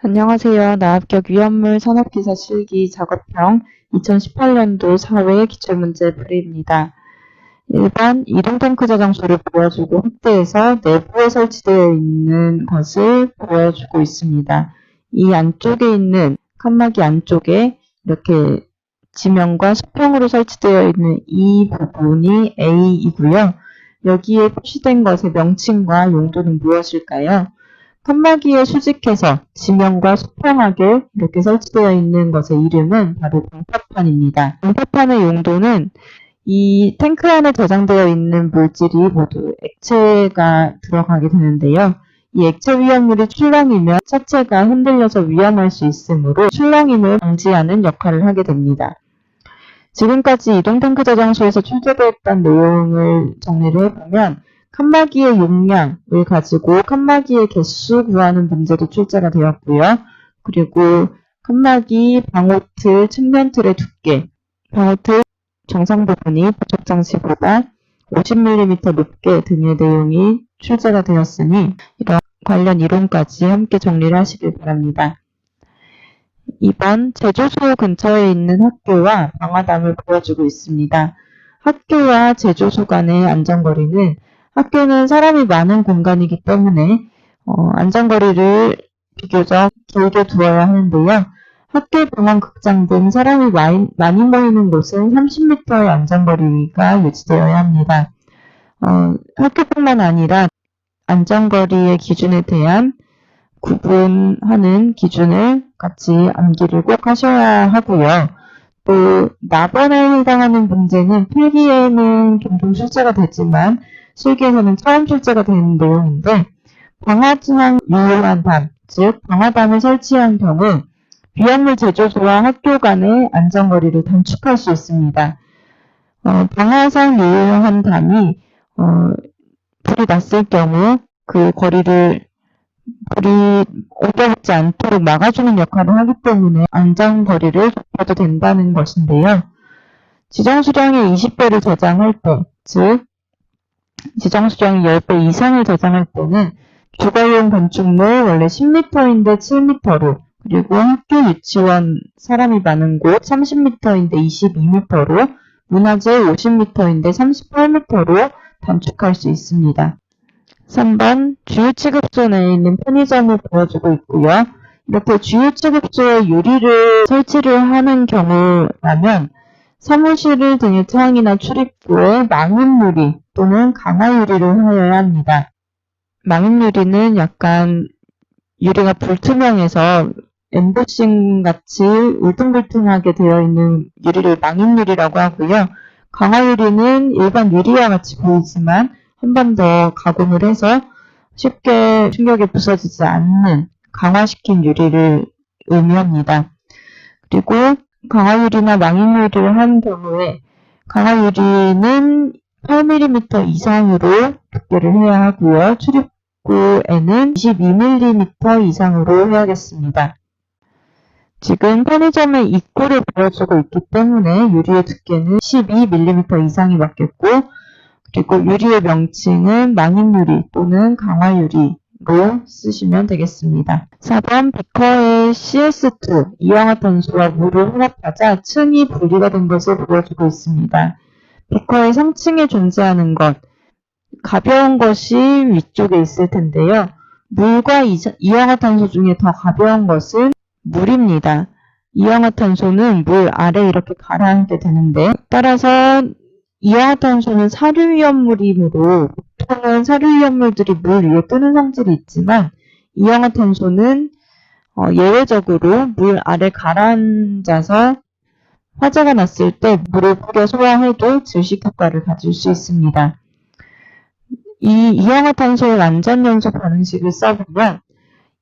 안녕하세요. 나합격 위험물 산업기사 실기 작업형 2018년도 사회 기출문제 풀이입니다. 1번 이동탱크 저장소를 보여주고 확대해서 내부에 설치되어 있는 것을 보여주고 있습니다. 이 안쪽에 있는 칸막이 안쪽에 이렇게 지면과 수평으로 설치되어 있는 이 부분이 A이고요. 여기에 표시된 것의 명칭과 용도는 무엇일까요? 칸막이에 수직해서 지면과 수평하게 이렇게 설치되어 있는 것의 이름은 바로 방파판입니다. 방파판의 용도는 이 탱크 안에 저장되어 있는 물질이 모두 액체가 들어가게 되는데요. 이 액체 위험물이 출렁이면 차체가 흔들려서 위험할 수 있으므로 출렁임을 방지하는 역할을 하게 됩니다. 지금까지 이동탱크 저장소에서 출제되었던 내용을 정리를 해보면 칸막이의 용량을 가지고 칸막이의 개수 구하는 문제도 출제가 되었고요. 그리고 칸막이 방호틀, 측면틀의 두께, 방호틀 정상 부분이 부착 장치보다 50mm 높게 등의 내용이 출제가 되었으니 이런 관련 이론까지 함께 정리를 하시길 바랍니다. 2번 제조소 근처에 있는 학교와 방화담을 보여주고 있습니다. 학교와 제조소 간의 안전거리는 학교는 사람이 많은 공간이기 때문에 안전거리를 비교적 길게 두어야 하는데요. 학교, 병원, 극장 등 사람이 많이 모이는 곳은 30m의 안전거리가 유지되어야 합니다. 학교뿐만 아니라 안전거리의 기준에 대한 구분하는 기준을 같이 암기를 꼭 하셔야 하고요. 또 나번에 해당하는 문제는 필기에는 종종 출제가 되지만 실기에서는 처음 출제가 되는 내용인데 방화진항 유효한 담, 즉 방화담을 설치한 경우 위험물 제조소와 학교 간의 안전거리를 단축할 수 있습니다. 방화상 유효한 담이 불이 났을 경우 그 거리를 불이 오가지 않도록 막아주는 역할을 하기 때문에 안전거리를 좁혀도 된다는 것인데요. 지정수량의 20배를 저장할 때, 즉 지정수량이 10배 이상을 저장할 때는 주거용 건축물 원래 10m인데 7m로, 그리고 학교 유치원 사람이 많은 곳 30m인데 22m로, 문화재 50m인데 38m로 단축할 수 있습니다. 3번 주요 취급소 내에 있는 편의점을 보여주고 있고요. 이렇게 주요 취급소에 유리를 설치를 하는 경우라면 사무실 등의 창이나 출입구에 망임유리 또는 강화유리를 하여야 합니다. 망임유리는 약간 유리가 불투명해서 엠보싱 같이 울퉁불퉁하게 되어 있는 유리를 망임유리라고 하고요. 강화유리는 일반 유리와 같이 보이지만 한 번 더 가공을 해서 쉽게 충격에 부서지지 않는 강화시킨 유리를 의미합니다. 그리고 강화유리나 망임유리를 한 경우에 강화유리는 8mm 이상으로 두께를 해야 하고요. 출입구에는 22mm 이상으로 해야겠습니다. 지금 편의점의 입구를 보여주고 있기 때문에 유리의 두께는 12mm 이상이 맞겠고, 그리고 유리의 명칭은 망임유리 또는 강화유리로 쓰시면 되겠습니다. 4번 비커의 CS2 이氧화탄소와 물을 혼합하자 층이 분리가 된 것을 보여주고 있습니다. 비커의 상층에 존재하는 것, 가벼운 것이 위쪽에 있을 텐데요. 물과 이氧화탄소 중에 더 가벼운 것은 물입니다. 이氧화탄소는 물 아래 이렇게 가라앉게 되는데, 따라서 이氧화탄소는 사료위험물이므로 보통은 사료위험물들이 물 위에 뜨는 성질이 있지만 이氧화탄소는 예외적으로 물 아래 가라앉아서 화재가 났을 때 물을 뿌려 소화해도 질식 효과를 가질 수 있습니다. 이 이氧화탄소의 완전연소 반응식을 써보면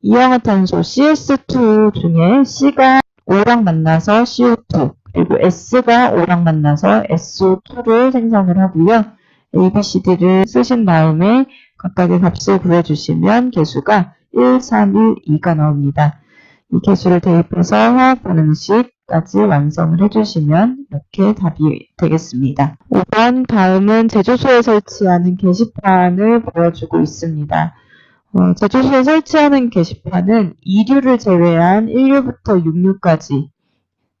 이氧화탄소 CS2 중에 C가 O랑 만나서 CO2, 그리고 S가 O랑 만나서 SO2를 생성을 하고요. A, B, C, D를 쓰신 다음에 각각의 값을 구해주시면 개수가 1, 3, 1, 2가 나옵니다. 이 개수를 대입해서 화학 반응식까지 완성을 해주시면 이렇게 답이 되겠습니다. 5번 다음은 제조소에 설치하는 게시판을 보여주고 있습니다. 제조소에 설치하는 게시판은 2류를 제외한 1류부터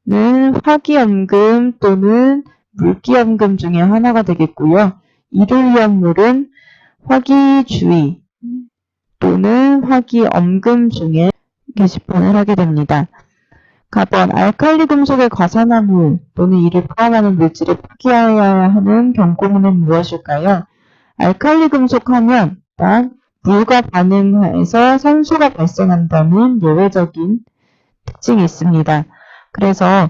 6류까지는 화기염금 또는 물기염금 중에 하나가 되겠고요. 2류 위험물은 화기주의 또는 화기엄금 중에 게시판을 하게 됩니다. 가번, 알칼리 금속의 과산화물 또는 이를 포함하는 물질을 포기해야 하는 경고문은 무엇일까요? 알칼리 금속 하면 딱 물과 반응해서 산소가 발생한다는 예외적인 특징이 있습니다. 그래서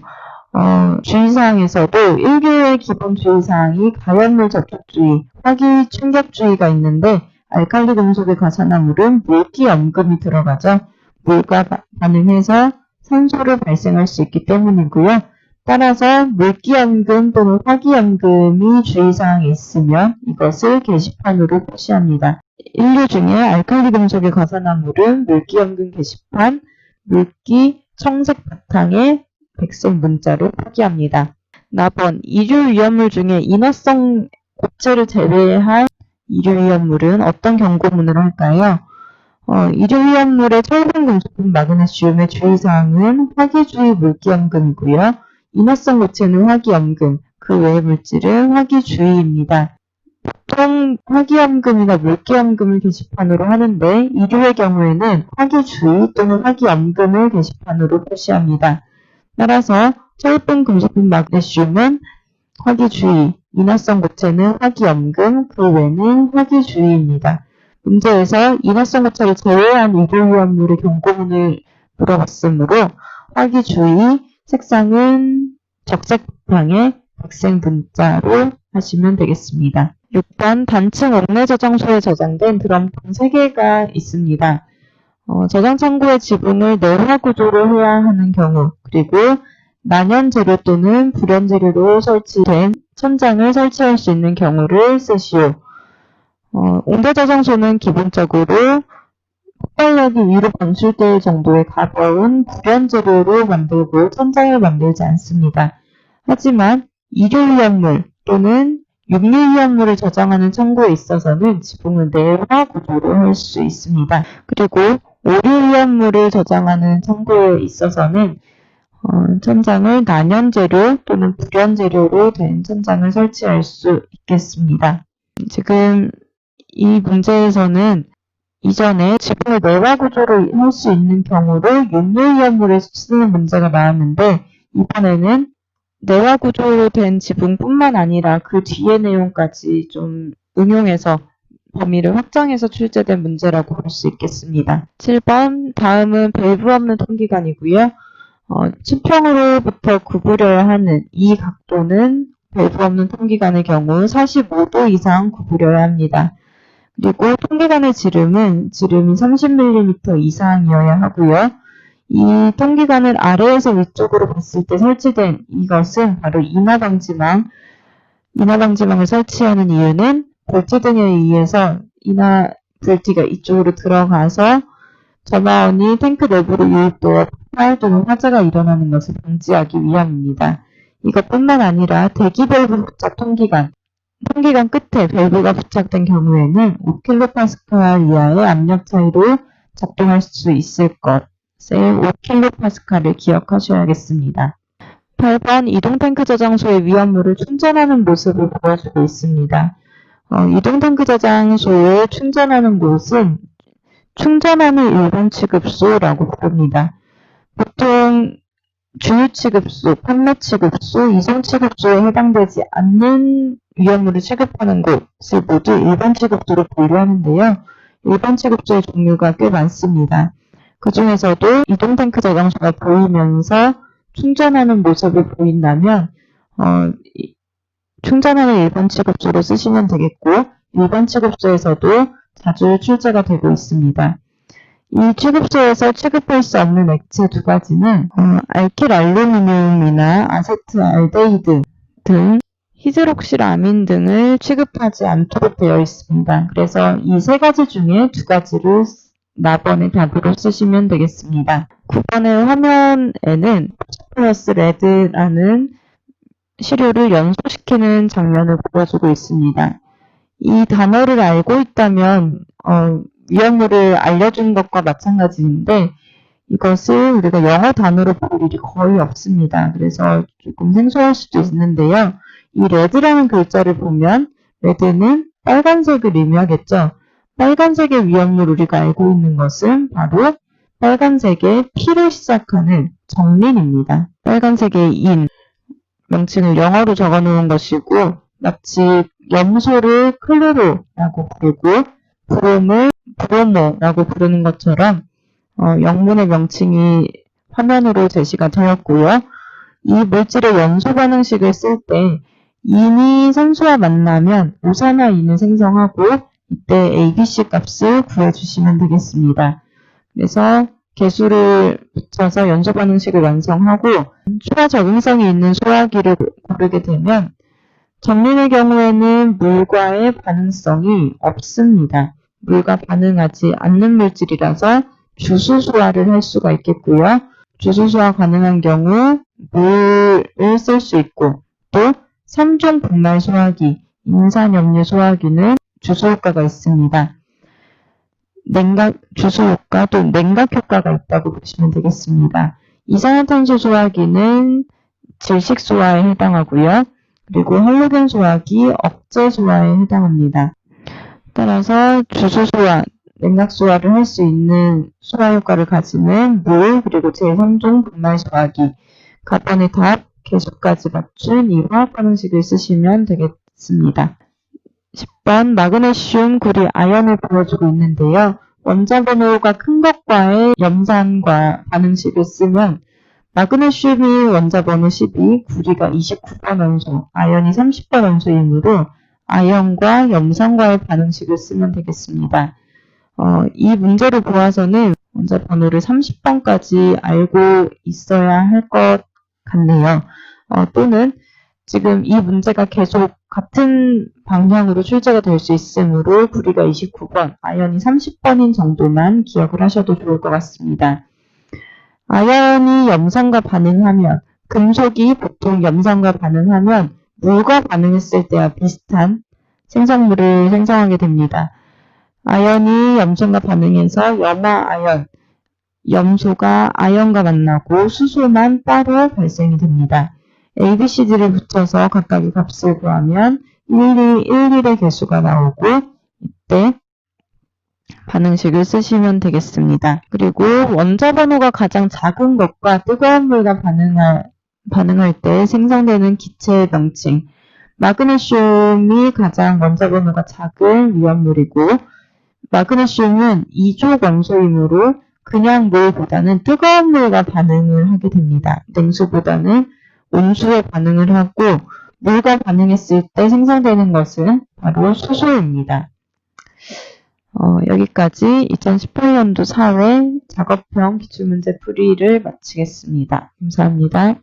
주의사항에서도 1교의 기본 주의사항이 가연물 접촉주의, 화기 충격주의가 있는데 알칼리 금속의 과산화물은 물기염금이 들어가죠. 물과 반응해서 산소를 발생할 수 있기 때문이고요. 따라서 물기염금 또는 화기염금이 주의사항이 있으면 이것을 게시판으로 표시합니다. 1류 중에 알칼리 금속의 과산화물은 물기염금 게시판, 물기 청색 바탕에 백색 문자로 표기합니다. 나번 2류 위험물 중에 인화성 고체를 제외한 2류 위험물은 어떤 경고문을 할까요? 2류 위험물의 철분, 금속분, 마그네슘의 주의사항은 화기주의 물기염금이고요. 인화성 고체는 화기염금, 그 외의 물질은 화기주의입니다. 보통 화기염금이나 물기염금을 게시판으로 하는데 2류의 경우에는 화기주의 또는 화기염금을 게시판으로 표시합니다. 따라서 철분, 금속분, 마그네슘은 화기주의, 인화성 고체는 화기염금, 그 외는 화기주의입니다. 문제에서 인화성 고체를 제외한 2류 위험물의 경고문을 물어봤으므로 화기주의, 색상은 적색 바탕에 백색 문자로 하시면 되겠습니다. 6번 단층 옥내 저장소에 저장된 드럼통 3개가 있습니다. 저장 창고의 지붕을 내화 구조로 해야 하는 경우, 그리고 난연 재료 또는 불연 재료로 설치된 천장을 설치할 수 있는 경우를 쓰시오. 옥내 저장소는 기본적으로 폭발력이 위로 방출될 정도의 가벼운 불연 재료로 만들고 천장을 만들지 않습니다. 하지만 2류 위험물 또는 6류 위험물을 저장하는 창고에 있어서는 지붕을 내화 구조로 할 수 있습니다. 그리고 5류 위험물을 저장하는 창고에 있어서는 천장을 난연 재료 또는 불연 재료로 된 천장을 설치할 수 있겠습니다. 지금 이 문제에서는 이전에 지붕을 내화 구조로 할 수 있는 경우로 6류 위험물을 쓰는 문제가 나왔는데 이번에는 내화 구조로 된 지붕뿐만 아니라 그 뒤의 내용까지 좀 응용해서 범위를 확장해서 출제된 문제라고 볼 수 있겠습니다. 7번, 다음은 밸브 없는 통기관이고요. 수평으로부터 구부려야 하는 이 각도는 밸브 없는 통기관의 경우 45도 이상 구부려야 합니다. 그리고 통기관의 지름이 30mm 이상이어야 하고요. 이 통기관을 아래에서 위쪽으로 봤을 때 설치된 이것은 바로 인화방지망을 설치하는 이유는 볼트 등에 의해서 인화 볼트가 이쪽으로 들어가서 저마원이 탱크 내부로 유입되어 폭발 또는 화재가 일어나는 것을 방지하기 위함입니다. 이것뿐만 아니라 대기 밸브 부착 통기관 끝에 밸브가 부착된 경우에는 5kPa 이하의 압력 차이로 작동할 수 있을 것을 5kPa를 기억하셔야겠습니다. 8번 이동탱크 저장소의 위험물을 충전하는 모습을 보여주고 있습니다. 이동탱크 저장소에 충전하는 곳은 충전하는 일반 취급소라고 부릅니다. 보통 주유 취급소, 판매 취급소, 이송 취급소에 해당되지 않는 위험물을 취급하는 곳을 모두 일반 취급소로 분류하는데요. 일반 취급소의 종류가 꽤 많습니다. 그 중에서도 이동탱크 저장소가 보이면서 충전하는 모습을 보인다면 충전하는 일반 취급소로 쓰시면 되겠고 일반 취급소에서도 자주 출제가 되고 있습니다. 이 취급소에서 취급할 수 없는 액체 두 가지는 알킬 알루미늄이나 아세트 알데히드 등 히드록실 아민 등을 취급하지 않도록 되어 있습니다. 그래서 이 세 가지 중에 두 가지를 나번의 답으로 쓰시면 되겠습니다. 9번의 화면에는 플러스 레드라는 시료를 연소시키는 장면을 보여주고 있습니다. 이 단어를 알고 있다면 위험물을 알려준 것과 마찬가지인데 이것을 우리가 영어 단어로 볼 일이 거의 없습니다. 그래서 조금 생소할 수도 있는데요. 이 레드라는 글자를 보면 레드는 빨간색을 의미하겠죠. 빨간색의 위험물 우리가 알고 있는 것은 바로 빨간색의 P로 시작하는 정린입니다. 빨간색의 인 명칭을 영어로 적어 놓은 것이고 마치 염소를 클로로라고 부르고 브롬을 브로모라고 부르는 것처럼 영문의 명칭이 화면으로 제시가 되었고요. 이 물질의 연소 반응식을 쓸 때 인이 산소와 만나면 오산화인을 생성하고 이때 ABC 값을 구해주시면 되겠습니다. 그래서 개수를 붙여서 연소 반응식을 완성하고 추가 적응성이 있는 소화기를 고르게 되면 정린의 경우에는 물과의 반응성이 없습니다. 물과 반응하지 않는 물질이라서 주수소화를 할 수가 있겠고요. 주수소화 가능한 경우 물을 쓸 수 있고 또 3종 분말 소화기, 인산염류 소화기는 주소 효과가 있습니다. 주소 효과 또 냉각 효과가 있다고 보시면 되겠습니다. 이산화탄소 소화기는 질식 소화에 해당하고요. 그리고 할로겐 소화기 억제 소화에 해당합니다. 따라서 주소 소화, 냉각 소화를 할 수 있는 소화 효과를 가지는 물 그리고 제3종 분말 소화기, 카본의 답, 개수까지 맞춘 이 화학 반응식을 쓰시면 되겠습니다. 10번 마그네슘, 구리, 아연을 보여주고 있는데요. 원자 번호가 큰 것과의 염산과 반응식을 쓰면 마그네슘이 원자 번호 12, 구리가 29번 원소, 아연이 30번 원소이므로 아연과 염산과의 반응식을 쓰면 되겠습니다. 이 문제를 보아서는 원자 번호를 30번까지 알고 있어야 할 것 같네요. 또는 지금 이 문제가 계속 같은 방향으로 출제가 될 수 있으므로 구리가 29번, 아연이 30번인 정도만 기억을 하셔도 좋을 것 같습니다. 아연이 염산과 반응하면, 금속이 보통 염산과 반응하면 물과 반응했을 때와 비슷한 생성물을 생성하게 됩니다. 아연이 염산과 반응해서 염화아연, 염소가 아연과 만나고 수소만 따로 발생이 됩니다. A, B, C, D를 붙여서 각각의 값을 구하면 11의 개수가 나오고 이때 반응식을 쓰시면 되겠습니다. 그리고 원자 번호가 가장 작은 것과 뜨거운 물과 반응할 때 생성되는 기체의 명칭. 마그네슘이 가장 원자 번호가 작은 위험물이고 마그네슘은 이족 원소이므로 그냥 물보다는 뜨거운 물과 반응을 하게 됩니다. 냉수보다는 온수에 반응을 하고 물과 반응했을 때 생성되는 것은 바로 수소입니다. 여기까지 2018년도 4회 작업형 기출문제 풀이를 마치겠습니다. 감사합니다.